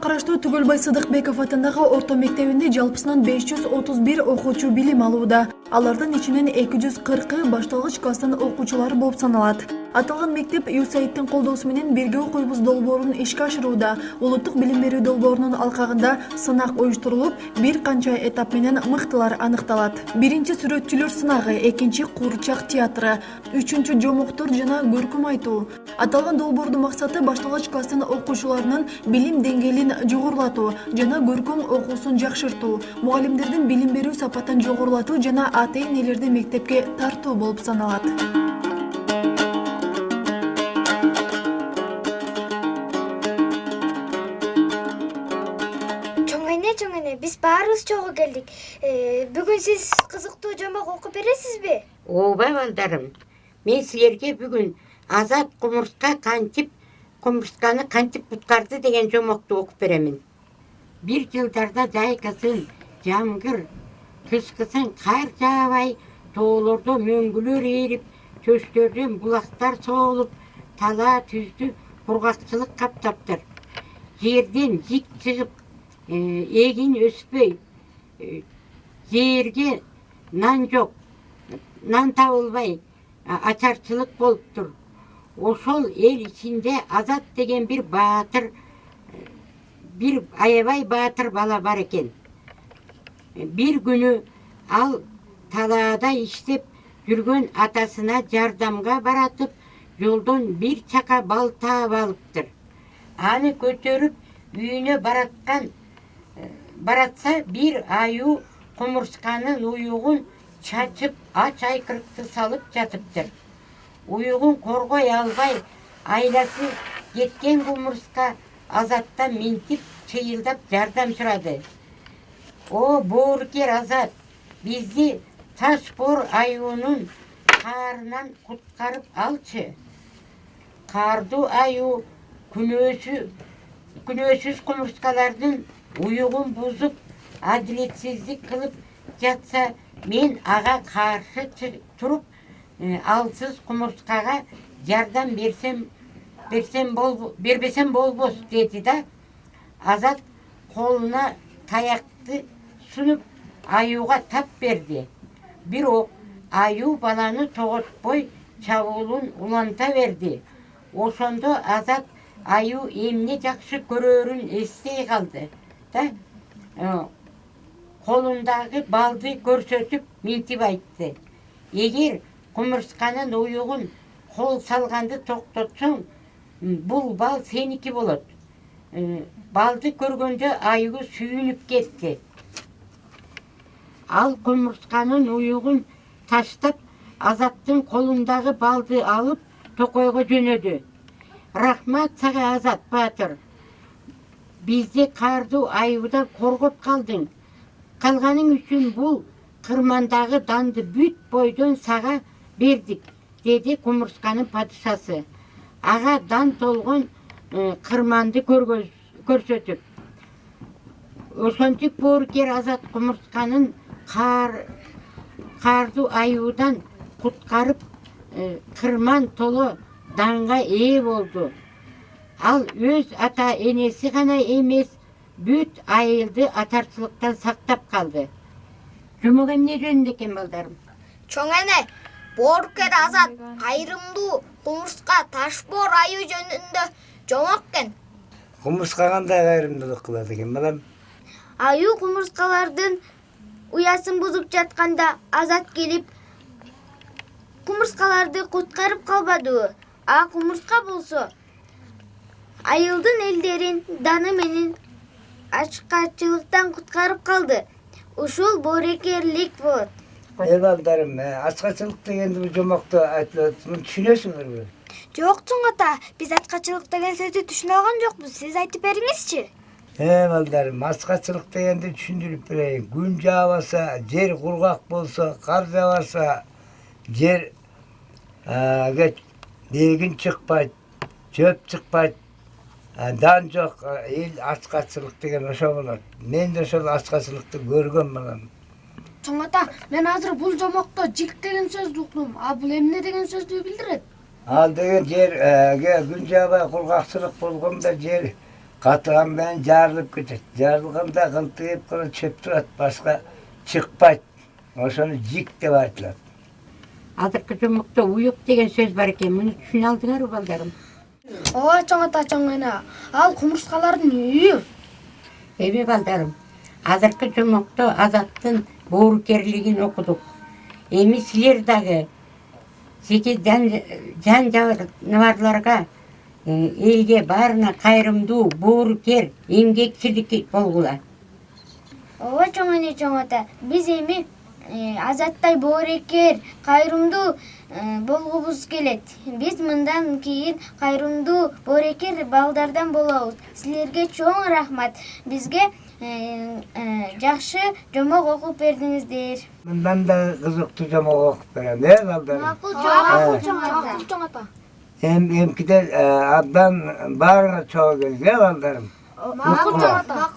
караштуу Түгөлбай Сыдыкбеков атындагы орто мектебинде жалпысынан 531 окуучу билим алууда. Алардын ичинен 240 башталгыч класстын окуучулары болуп саналат. Аталган мектеп USAID-тин колдоосу менен бирге окуйбуз долбоорун ишке ашырууда. Улуттук билим берүү долбоорунун алкагында сынак уюштурулуп, бир канча этап менен мыктылар аныкталат. Биринчи сүрөтчүлөр сынагы, экинчи куурчак театры, үчүнчү жомоктор жана көркөм айтуу. Аталган долбоордун максаты башталгыч класстын окуучуларынын билим деңгээлин жогорулатуу жана көркөм окуусун жакшыртуу, мугалимдердин билим берүү сапатын жогорулатуу жана ата-энелерди мектепке тартуу болуп саналат. Чоң эне, биз баарыбыз чогуу келдик. Бүгүн сиз кызыктуу жомок окуп бересизби? Ооба балдарым. Мен силерге бүгүн Азат кумурсканы кантип куткарды деген жомокту окуп беремин. Бир жылдарда жайкасын жамгыр, кышкысын кар жаабай, тоолордо мөңгүлөр ээрип, чөчтөрдөн булактар соолуп, тала түздү кургакчылык каптаптыр. Жерден жик чыгып, эгин өспөй, жерге нан жок, нан табылбай, ачарчылык болуптур. Ошол эл ичинде Азат деген бир баатыр, бир аябай баатыр бала бар экен. Бир күнү ал талаада иштеп жүргөн атасына жардамга баратып, жолдон бир чака бал таап алыптыр. Аны көтөрүп үйүнө баратса бир аюу кумурсканын уюгун чачып, ач айкырыкты салып жатыптыр. Уюгун коргой албай, айласы кеткен кумурска Азаттан минтип, чыйылдап жардам сурады. О, боорукер Азат, бизди таш бор аюунун каарынан куткарып алчы. Каардуу аюу күнөөсүз кумурскалардын уюгун бузуп, адилетсиздик кылып жатса, мен ага каршы туруп, алсыз кумурскага жардам бербесем болбос деди да. Азат колуна таякты сунуп аюуга тап берди. Бирок аюу баланы тоготпой чабуулун уланта берди. Ошондо Азат аюу эмне жакшы көрөрүн эстей калды да. Колундагы балды көрсөтүп минтип айтты. Эгер кумурсканын уюгун кол салганды токтотсоң, бул бал сеники болот. Балды көргөндө аюу сүйүнүп кетти. Ал кумурсканын уюгун таштап, Азаттын колундагы балды алып токойго жөнөдү. Рахмат сага, Азат баатыр. Бизди каардуу аюудан коргоп калдың. Калганың үчүн бул кырмандагы данды бүт бойдон сага бердик, деди кумурсканын падышасы. Ага дан толгон кырманды көрсөтүп. Ошентип боорукер Азат кумурсканын каардуу аюудан куткарып, кырман толо данга ээ болду. Ал өз ата энеси гана эмес, бүт айылды атарчылыктан сактап калды. Жомок эмне жөнүндө экен балдарым? Чоң эне, боорукер Азат кайрымдуу кумурска ташбор аюу жөнүндө жомок экен. Кумурска кандай кайрымдуулук кылат экен балам? Аюу кумурскалардын уясын бузуп жатканда Азат келип кумурскаларды куткарып калбадыбы? А кумурска болсо айылдын элдерин даны менен ачкачылыктан куткарып калды. Ушул боорукерлик болот. Балдарым, ачкачылык дегенди бул жомокту айтып атасың, түшүнөсүңөрбү? Жок, чоң ата, биз ачкачылык деген сөздү түшүнө алган жокпуз. Сиз айтып бериңизчи. Балдарым, ачкачылык дегенди түшүндүрүп берейин. Күн жаабаса, жер кургак болсо, кар жаабаса, жер эгин чыкпайт, чөп чыкпайт, дан жок, эл ачкачылык деген ошо болот. Мен да ошол ачкачылыкты көргөм балам. Чоң ата, мен азыр бул жомокто жик деген сөздү уктум. А бул эмне деген сөздү билдирет? Ал деген жер күн жаабай кургакчылык болгондо жер Қатыған ben жарылып кетет. Жарылғанда қылтыйып қана чөп тұрат, басқа шықпайды. Ошоны жик деп айтылат. Азыркы жомокто уюк деген сөз бар экен. Муну түшүнө алдыңарбы балдарым? Ооба чоң ата чоң эне. Ал кумурскалардын үйү. Эми балдарым, азыркы жомокто Азаттын боорукерлигин окудук. Эми силер дагы жеке жан жаныбарларга, элге баарына кайрымдуу, боорукер, эмгекчилик болгула. Ооба чоң эне чоң ата. Биз эми Азаттай боорукер, кайрымдуу болгубуз келет. Биз мындан кийин кайрымдуу боорукер балдардан болобуз. Силерге чоң рахмат. Бизге жакшы жомок окуп бердиңиздер. Мындан да кызыктуу жомок окуп берем, балдарым? Макул чоң ата. Эмкиде абдан баарына чогуу келди, балдарым? Макул чоң ата.